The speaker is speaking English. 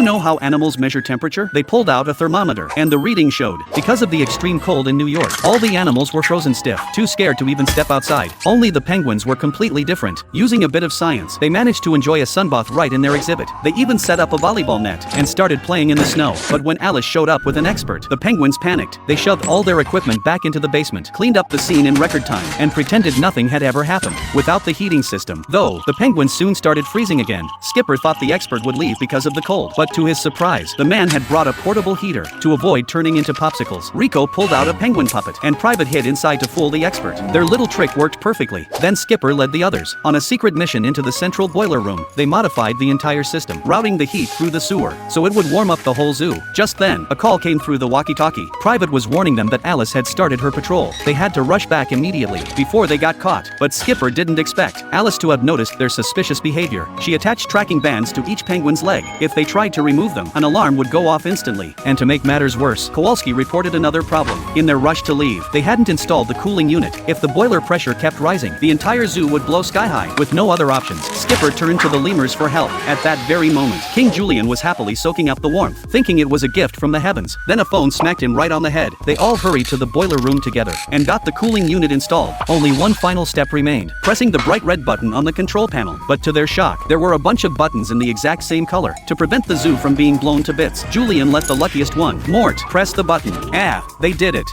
know how animals measure temperature? They pulled out a thermometer, and the reading showed. Because of the extreme cold in New York, all the animals were frozen stiff, too scared to even step outside. Only the penguins were completely different. Using a bit of science, they managed to enjoy a sunbath right in their exhibit. They even set up a volleyball net and started playing in the snow. But when Alice showed up with an expert, the penguins panicked. They shoved all their equipment back into the basement, cleaned up the scene in record time, and pretended nothing had ever happened. Without the heating system, though, the penguins soon started freezing again. Skipper thought the expert would leave because of the cold, but to his surprise, the man had brought a portable heater to avoid turning into popsicles. Rico pulled out a penguin puppet, and Private hid inside to fool the expert. Their little trick worked perfectly. Then Skipper led the others on a secret mission into the central boiler room. They modified the entire system, routing the heat through the sewer, so it would warm up the whole zoo. Just then, a call came through the walkie-talkie. Private was warning them that Alice had started her patrol. They had to rush back immediately before they got caught. But Skipper didn't expect Alice to have noticed their suspicious behavior. She attached tracking bands to each penguin's leg. If they tried to remove them, an alarm would go off instantly. And to make matters worse, Kowalski reported another problem. In their rush to leave, they hadn't installed the cooling unit. If the boiler pressure kept rising, the entire zoo would blow sky high. With no other options, Skipper turned to the lemurs for help. At that very moment, King Julian was happily soaking up the warmth, thinking it was a gift from the heavens. Then a phone smacked him right on the head. They all hurried to the boiler room together and got the cooling unit installed. Only one final step remained, pressing the bright red button on the control panel. But to their shock, there were a bunch of buttons in the exact same color. To prevent the zoo from being blown to bits, Julian let the luckiest one, Mort, press the button. They did it.